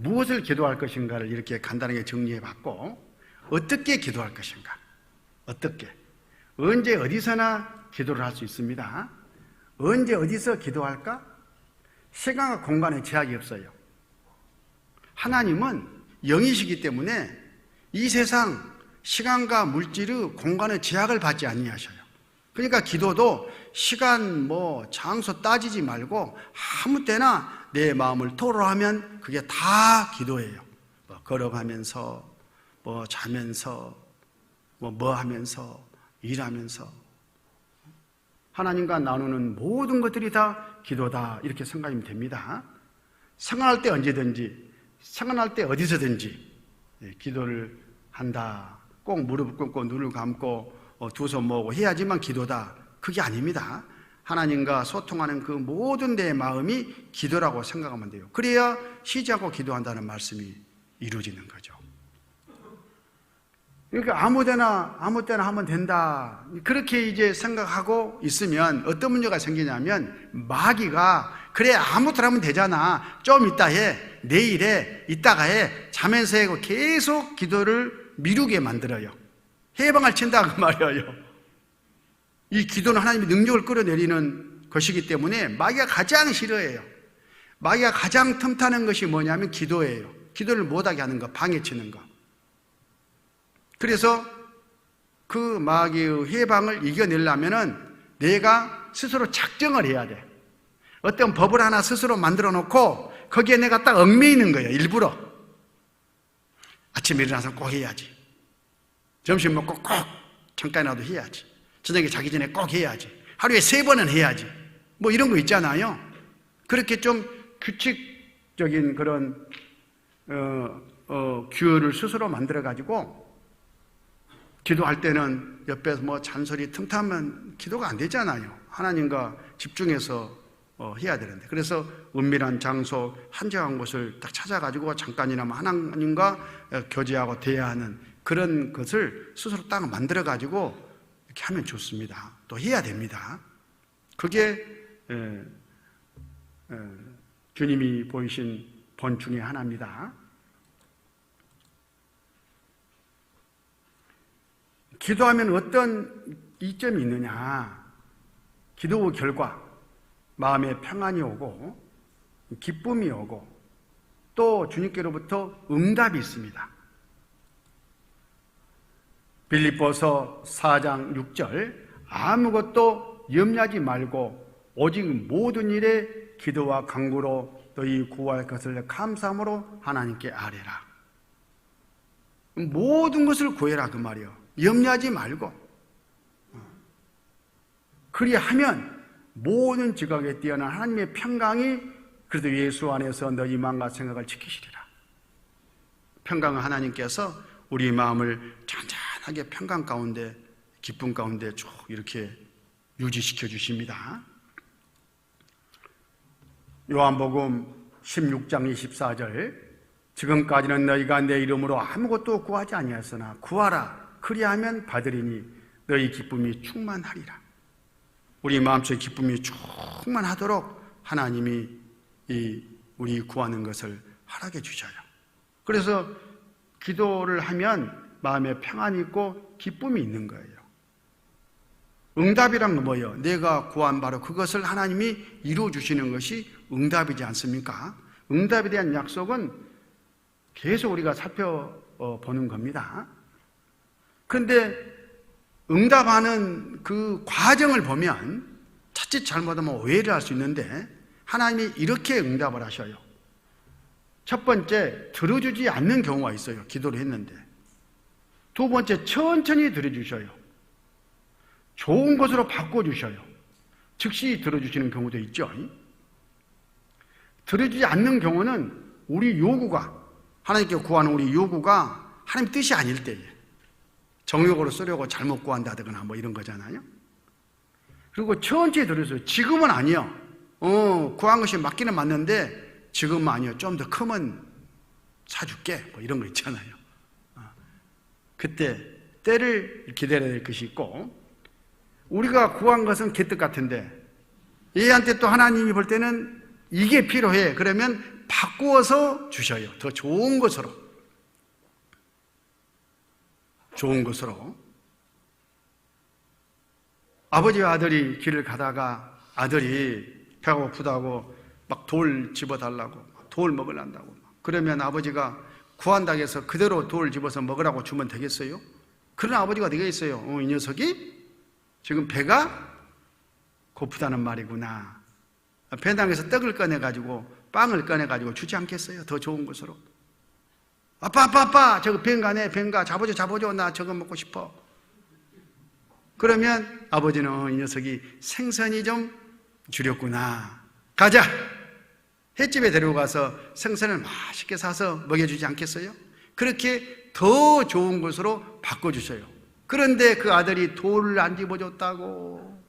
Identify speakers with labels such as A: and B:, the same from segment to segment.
A: 무엇을 기도할 것인가를 이렇게 간단하게 정리해 봤고, 어떻게 기도할 것인가, 어떻게, 언제 어디서나 기도를 할 수 있습니다. 언제 어디서 기도할까? 시간과 공간에 제약이 없어요. 하나님은 영이시기 때문에 이 세상 시간과 물질의 공간의 제약을 받지 아니하셔요. 그러니까 기도도 시간, 장소 따지지 말고 아무 때나 내 마음을 토로하면 그게 다 기도예요. 걸어가면서, 자면서, 하면서, 일하면서. 하나님과 나누는 모든 것들이 다 기도다, 이렇게 생각하면 됩니다. 생각할 때 언제든지, 생각할 때 어디서든지 기도를 한다. 꼭 무릎 꿇고 눈을 감고 두 손 모으고 해야지만 기도다, 그게 아닙니다. 하나님과 소통하는 그 모든 내 마음이 기도라고 생각하면 돼요. 그래야 쉬지 않고 기도한다는 말씀이 이루어지는 거죠. 그러니까 아무 때나 하면 된다, 그렇게 이제 생각하고 있으면 어떤 문제가 생기냐면, 마귀가 그래 아무 때나 하면 되잖아, 좀 이따 해, 내일 해, 이따가 해, 자면서 해, 계속 기도를 미루게 만들어요. 해방을 친다 그 말이에요. 이 기도는 하나님의 능력을 끌어내리는 것이기 때문에 마귀가 가장 싫어해요. 마귀가 가장 틈타는 것이 뭐냐면 기도예요. 기도를 못하게 하는 거, 방해치는 거. 그래서 그 마귀의 해방을 이겨내려면은 내가 스스로 작정을 해야 돼. 어떤 법을 하나 스스로 만들어 놓고 거기에 내가 딱 얽매이는 거예요. 일부러 아침에 일어나서 꼭 해야지, 점심 먹고 꼭 잠깐이라도 해야지, 저녁에 자기 전에 꼭 해야지, 하루에 3번은 해야지, 이런 거 있잖아요. 그렇게 좀 규칙적인 그런 규율을 스스로 만들어 가지고 기도할 때는 옆에서 잔소리 틈타면 기도가 안 되잖아요. 하나님과 집중해서 해야 되는데, 그래서 은밀한 장소, 한적한 곳을 딱 찾아가지고 잠깐이나마 하나님과 교제하고 대화하는 그런 것을 스스로 딱 만들어가지고 이렇게 하면 좋습니다. 또 해야 됩니다. 그게 주님이 보이신 본 중에 하나입니다. 기도하면 어떤 이점이 있느냐? 기도 결과 마음에 평안이 오고 기쁨이 오고 또 주님께로부터 응답이 있습니다. 빌립보서 4장 6절, 아무것도 염려하지 말고 오직 모든 일에 기도와 간구로 너희 구할 것을 감사함으로 하나님께 아뢰라. 모든 것을 구해라 그 말이요. 염려하지 말고. 그리하면 모든 지각에 뛰어난 하나님의 평강이 그래도 예수 안에서 너희 마음과 생각을 지키시리라. 평강은 하나님께서 우리 마음을 잔잔하게 평강 가운데, 기쁨 가운데 쭉 이렇게 유지시켜 주십니다. 요한복음 16장 24절, 지금까지는 너희가 내 이름으로 아무것도 구하지 아니하였으나 구하라, 그리하면 받으리니 너희 기쁨이 충만하리라. 우리 마음속에 기쁨이 충만하도록 하나님이 우리 구하는 것을 허락해 주셔요. 그래서 기도를 하면 마음에 평안이 있고 기쁨이 있는 거예요. 응답이란 건 뭐예요? 내가 구한 바로 그것을 하나님이 이루어 주시는 것이 응답이지 않습니까? 응답에 대한 약속은 계속 우리가 살펴보는 겁니다. 그런데 응답하는 그 과정을 보면 자칫 잘못하면 오해를 할 수 있는데, 하나님이 이렇게 응답을 하셔요. 첫 번째, 들어주지 않는 경우가 있어요. 기도를 했는데. 두 번째, 천천히 들어주셔요. 좋은 것으로 바꿔주셔요. 즉시 들어주시는 경우도 있죠. 들어주지 않는 경우는 우리 요구가, 하나님께 구하는 우리 요구가 하나님 뜻이 아닐 때에 정욕으로 쓰려고 잘못 구한다거나 이런 거잖아요. 그리고 천천히 들어주세요. 지금은 아니요. 구한 것이 맞기는 맞는데 지금은 아니요. 좀 더 크면 사줄게. 이런 거 있잖아요. 그때 때를 기다려야 될 것이 있고, 우리가 구한 것은 개떡 같은데 얘한테 또 하나님이 볼 때는 이게 필요해. 그러면 바꾸어서 주셔요. 더 좋은 것으로. 좋은 것으로. 아버지와 아들이 길을 가다가 아들이 배가 고프다고 막 돌 집어달라고, 돌 먹으란다고. 그러면 아버지가 구한다고 해서 그대로 돌 집어서 먹으라고 주면 되겠어요? 그런 아버지가 되겠어요? 이 녀석이 지금 배가 고프다는 말이구나. 배낭에서 떡을 꺼내가지고 빵을 꺼내가지고 주지 않겠어요? 더 좋은 것으로. 아빠, 저거 뱅가네, 뱅가. 잡아줘, 나 저거 먹고 싶어. 그러면 아버지는 이 녀석이 생선이 좀 주렸구나. 가자! 횟집에 데려가서 생선을 맛있게 사서 먹여주지 않겠어요? 그렇게 더 좋은 것으로 바꿔주셔요. 그런데 그 아들이 돌을 안 집어줬다고,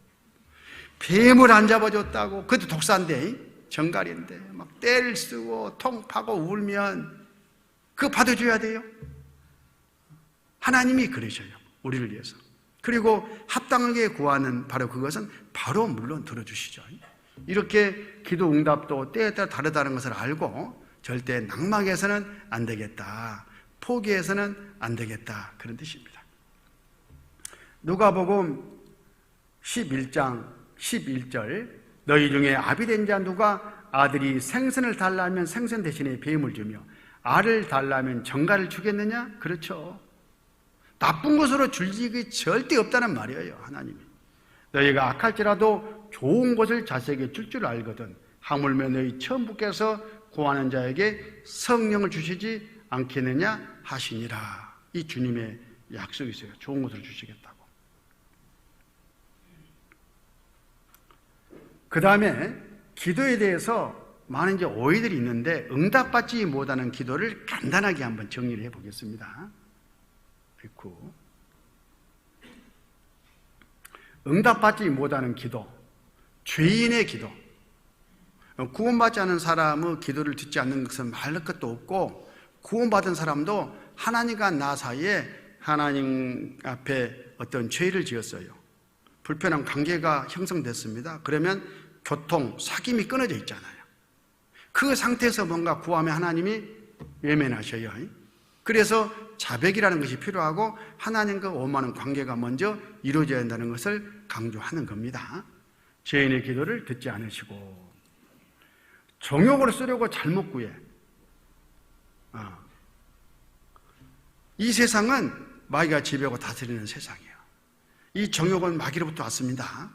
A: 뱀을 안 잡아줬다고, 그것도 독사인데, 정갈인데, 막 떼를 쓰고 통 파고 울면 그거 받아줘야 돼요. 하나님이 그러셔요. 우리를 위해서. 그리고 합당하게 구하는 바로 그것은 바로 물론 들어주시죠. 이렇게 기도 응답도 때에 따라 다르다는 것을 알고 절대 낙망해서는 안 되겠다. 포기해서는 안 되겠다. 그런 뜻입니다. 누가복음 11장 11절 너희 중에 아비된 자 누가 아들이 생선을 달라면 생선 대신에 뱀을 주며 알을 달라면 정갈을 주겠느냐? 그렇죠. 나쁜 것으로 줄 일이 절대 없다는 말이에요. 하나님이. 너희가 악할지라도 좋은 것을 자식에게 줄 줄 알거든 하물며 너희 천부께서 구하는 자에게 성령을 주시지 않겠느냐 하시니라. 이 주님의 약속이 있어요. 좋은 것을 주시겠다고. 그 다음에 기도에 대해서 많은 이제 오해들이 있는데 응답받지 못하는 기도를 간단하게 한번 정리를 해보겠습니다. 그리고 응답받지 못하는 기도, 죄인의 기도. 구원받지 않은 사람의 기도를 듣지 않는 것은 말할 것도 없고, 구원받은 사람도 하나님과 나 사이에 하나님 앞에 어떤 죄를 지었어요. 불편한 관계가 형성됐습니다. 그러면 교통, 사귐이 끊어져 있잖아요. 그 상태에서 뭔가 구하면 하나님이 외면하셔요. 그래서 자백이라는 것이 필요하고 하나님과 원하는 관계가 먼저 이루어져야 한다는 것을 강조하는 겁니다. 죄인의 기도를 듣지 않으시고 정욕으로 쓰려고 잘못 구해. 이 세상은 마귀가 지배하고 다스리는 세상이에요. 이 정욕은 마귀로부터 왔습니다.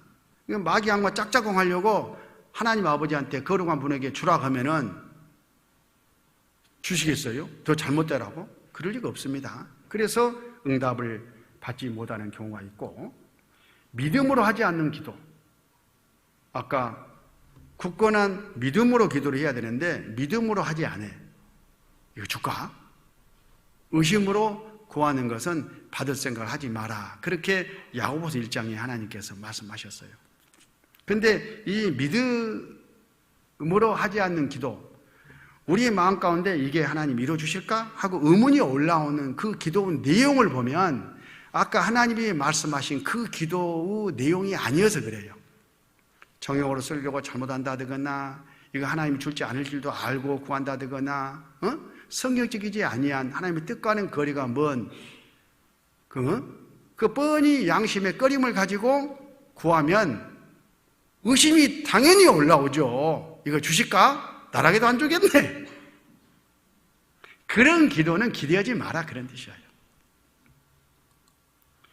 A: 마귀왕과 짝짝꿍 하려고 하나님 아버지한테 거룩한 분에게 주라고 하면은 주시겠어요? 더 잘못되라고? 그럴 리가 없습니다. 그래서 응답을 받지 못하는 경우가 있고, 믿음으로 하지 않는 기도. 아까 굳건한 믿음으로 기도를 해야 되는데 믿음으로 하지 않아. 이거 줄까? 의심으로 구하는 것은 받을 생각을 하지 마라. 그렇게 야고보서 1장에 하나님께서 말씀하셨어요. 근데 이 믿음으로 하지 않는 기도, 우리의 마음 가운데 이게 하나님 이루어주실까? 하고 의문이 올라오는 그 기도 내용을 보면 아까 하나님이 말씀하신 그 기도의 내용이 아니어서 그래요. 정욕으로 쓰려고 잘못한다거나 이거 하나님이 줄지 않을 줄도 알고 구한다거나 성경적이지 아니한 하나님의 뜻과는 거리가 먼 그 뻔히 양심의 꺼림을 가지고 구하면 의심이 당연히 올라오죠. 이거 주실까? 나라게도 안 주겠네. 그런 기도는 기대하지 마라, 그런 뜻이에요.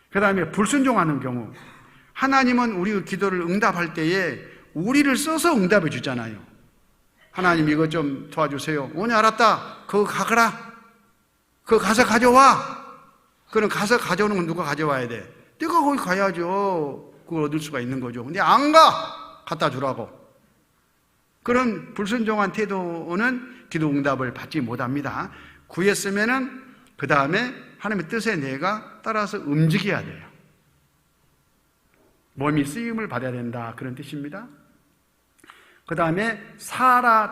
A: 그 다음에 불순종하는 경우, 하나님은 우리 기도를 응답할 때에 우리를 써서 응답해 주잖아요. 하나님 이거 좀 도와주세요. 오늘 알았다. 그거 가거라. 그거 가서 가져와. 그럼 가서 가져오는 건 누가 가져와야 돼? 내가 거기 가야죠. 그걸 얻을 수가 있는 거죠. 근데 안 가. 갖다 주라고. 그런 불순종한 태도는 기도 응답을 받지 못합니다. 구했으면은 그 다음에 하나님의 뜻에 내가 따라서 움직여야 돼요. 몸이 쓰임을 받아야 된다. 그런 뜻입니다. 그 다음에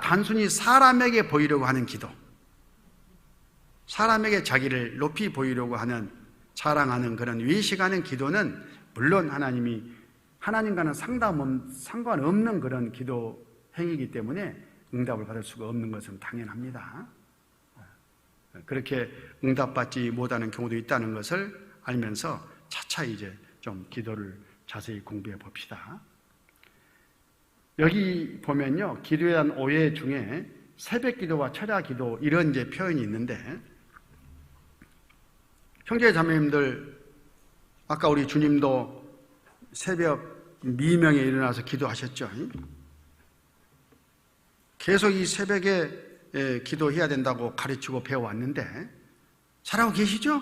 A: 단순히 사람에게 보이려고 하는 기도. 사람에게 자기를 높이 보이려고 하는, 자랑하는 그런 외식하는 기도는 물론 하나님과는 상관없는 그런 기도 행위이기 때문에 응답을 받을 수가 없는 것은 당연합니다. 그렇게 응답받지 못하는 경우도 있다는 것을 알면서 차차 이제 좀 기도를 자세히 공부해 봅시다. 여기 보면요, 기도에 대한 오해 중에 새벽 기도와 철야 기도 이런 이제 표현이 있는데, 형제 자매님들, 아까 우리 주님도 새벽 미명에 일어나서 기도하셨죠. 계속 이 새벽에 기도해야 된다고 가르치고 배워왔는데 잘하고 계시죠?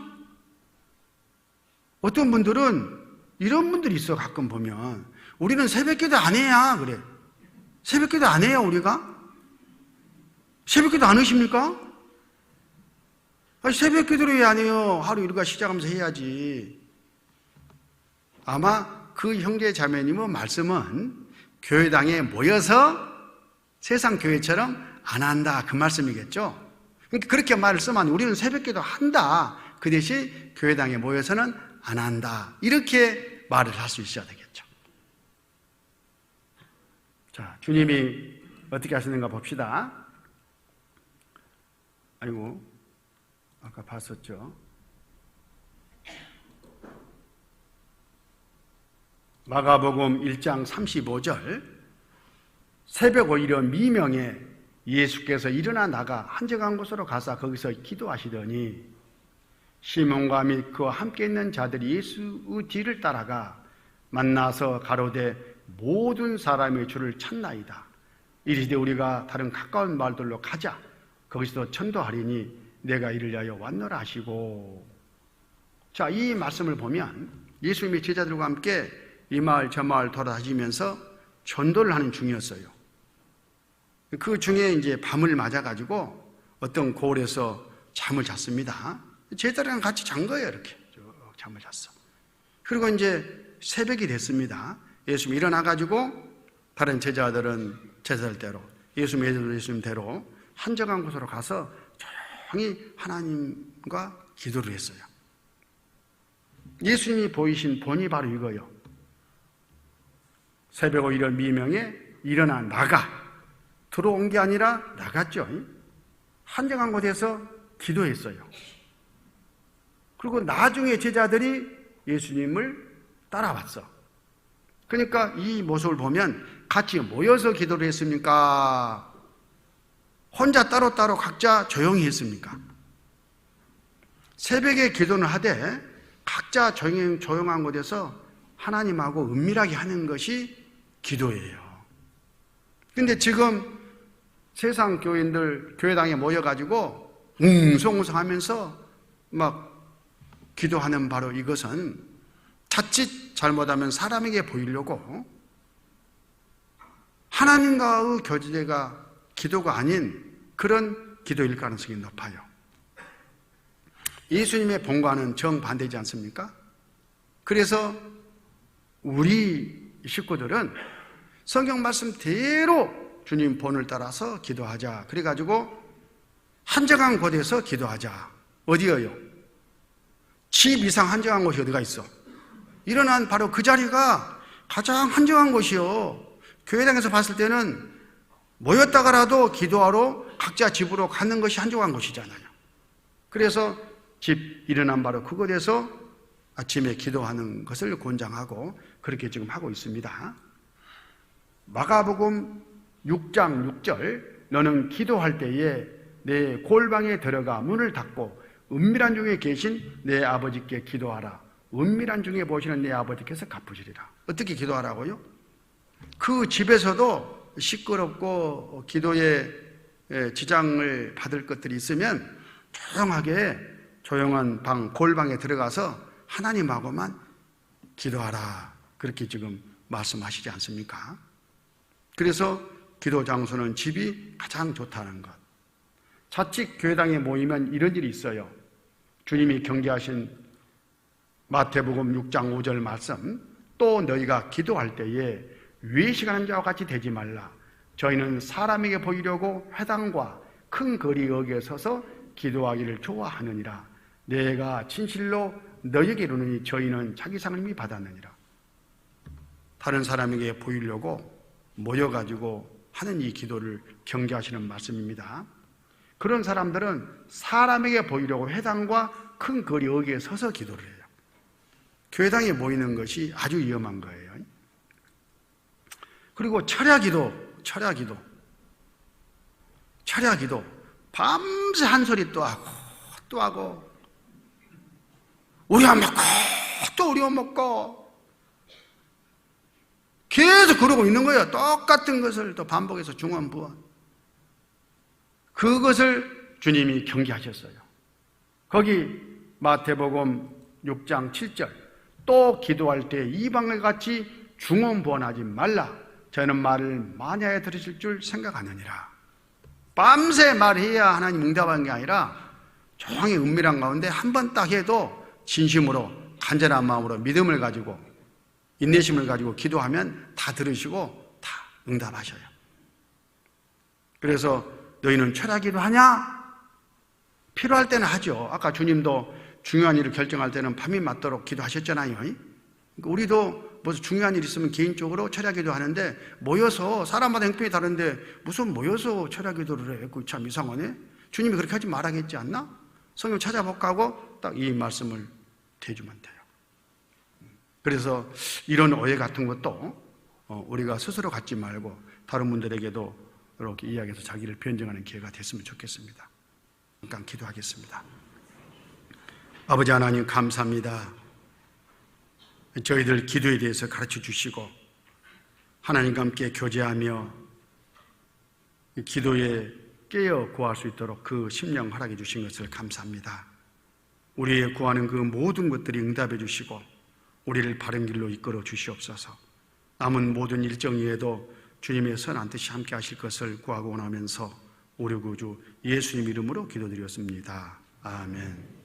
A: 어떤 분들은 이런 분들이 있어. 가끔 보면 우리는 새벽 기도 안 해야 그래. 새벽 기도 안 해요 우리가? 새벽 기도 안 하십니까? 새벽 기도를 왜 안 해요? 하루 일과 시작하면서 해야지. 아마 그 형제 자매님의 말씀은 교회당에 모여서 세상 교회처럼 안 한다 그 말씀이겠죠. 그렇게 말을 쓰면 우리는 새벽 기도 한다, 그 대신 교회당에 모여서는 안 한다, 이렇게 말을 할 수 있어야 되겠죠. 자, 주님이 어떻게 하시는가 봅시다. 아이고, 아까 봤었죠. 마가복음 1장 35절, 새벽 오히려 미명에 예수께서 일어나 나가 한적한 곳으로 가서 거기서 기도하시더니 시몬과 및 그와 함께 있는 자들이 예수의 뒤를 따라가 만나서 가로되 모든 사람의 주를 찾나이다. 이르시되 우리가 다른 가까운 마을들로 가자. 거기서도 전도하리니 내가 이를 위하여 왔노라 하시고. 자, 이 말씀을 보면 예수님이 제자들과 함께 이 마을 저 마을 돌아다니면서 전도를 하는 중이었어요. 그 중에 이제 밤을 맞아가지고 어떤 고을에서 잠을 잤습니다. 제자들이랑 같이 잔 거예요. 이렇게 잠을 잤어. 그리고 이제 새벽이 됐습니다. 예수님이 일어나가지고 다른 제자들은 제자들대로, 예수님대로 한적한 곳으로 가서 조용히 하나님과 기도를 했어요. 예수님이 보이신 본이 바로 이거예요. 새벽 오히려 미명에 일어나 나가. 들어온 게 아니라 나갔죠. 한적한 곳에서 기도했어요. 그리고 나중에 제자들이 예수님을 따라왔어. 그러니까 이 모습을 보면 같이 모여서 기도를 했습니까? 혼자 따로따로 각자 조용히 했습니까? 새벽에 기도는 하되 각자 조용한 곳에서 하나님하고 은밀하게 하는 것이 기도예요. 근데 지금 세상 교인들 교회당에 모여가지고 웅성웅성하면서 막 기도하는 바로 이것은 자칫 잘못하면 사람에게 보이려고 하나님과의 교제가 기도가 아닌 그런 기도일 가능성이 높아요. 예수님의 본과는 정반대지 않습니까? 그래서 우리 식구들은 성경 말씀대로 주님 본을 따라서 기도하자. 그래가지고 한적한 곳에서 기도하자. 어디예요? 집 이상 한적한 곳이 어디가 있어? 일어난 바로 그 자리가 가장 한적한 곳이요. 교회당에서 봤을 때는 모였다가라도 기도하러 각자 집으로 가는 것이 한적한 곳이잖아요. 그래서 집 일어난 바로 그곳에서 아침에 기도하는 것을 권장하고 그렇게 지금 하고 있습니다. 마가복음 6장 6절, 너는 기도할 때에 내 골방에 들어가 문을 닫고 은밀한 중에 계신 내 아버지께 기도하라. 은밀한 중에 보시는 내 아버지께서 갚으시리라. 어떻게 기도하라고요? 그 집에서도 시끄럽고 기도에 지장을 받을 것들이 있으면 조용하게 조용한 방, 골방에 들어가서 하나님하고만 기도하라. 그렇게 지금 말씀하시지 않습니까? 그래서 기도 장소는 집이 가장 좋다는 것. 자칫 교회당에 모이면 이런 일이 있어요. 주님이 경계하신 마태복음 6장 5절 말씀, 또 너희가 기도할 때에 외식하는 자와 같이 되지 말라. 저희는 사람에게 보이려고 회당과 큰 거리 여기에 서서 기도하기를 좋아하느니라. 내가 진실로 너희에게 이르노니 저희는 자기 상을 이미 받았느니라. 다른 사람에게 보이려고 모여가지고 하는 이 기도를 경계하시는 말씀입니다. 그런 사람들은 사람에게 보이려고 회당과 큰 거리 어귀에 서서 기도를 해요. 교회당에 모이는 것이 아주 위험한 거예요. 그리고 철야기도 밤새 한 소리 또 하고 우리 안 먹고 또 우리 안 먹고 계속 그러고 있는 거예요. 똑같은 것을 또 반복해서 중언부언. 그것을 주님이 경계하셨어요. 거기 마태복음 6장 7절 또 기도할 때 이방과 같이 중언부언하지 말라. 저는 말을 마냐에 들으실 줄 생각하느니라. 밤새 말해야 하나님 응답하는 게 아니라 조용히 은밀한 가운데 한 번 딱 해도 진심으로 간절한 마음으로 믿음을 가지고 인내심을 가지고 기도하면 다 들으시고 다 응답하셔요. 그래서 너희는 철야기도 하냐? 필요할 때는 하죠. 아까 주님도 중요한 일을 결정할 때는 밤이 맞도록 기도하셨잖아요. 그러니까 우리도 무슨 중요한 일 있으면 개인적으로 철야기도 하는데 모여서 사람마다 형편이 다른데 무슨 모여서 철야기도를 해? 그 참 이상하네. 주님이 그렇게 하지 말아야겠지 않나? 성경 찾아볼까 하고 딱 이 말씀을 대주면 돼요. 그래서 이런 오해 같은 것도 우리가 스스로 갖지 말고 다른 분들에게도 이렇게 이야기해서 자기를 변증하는 기회가 됐으면 좋겠습니다. 잠깐 기도하겠습니다. 아버지 하나님 감사합니다. 저희들 기도에 대해서 가르쳐 주시고 하나님과 함께 교제하며 기도에 깨어 구할 수 있도록 그 심령 허락해 주신 것을 감사합니다. 우리의 구하는 그 모든 것들이 응답해 주시고 우리를 바른 길로 이끌어 주시옵소서. 남은 모든 일정 이외에도 주님의 선한 뜻이 함께 하실 것을 구하고 원하면서 우리 구주 예수님 이름으로 기도드렸습니다. 아멘.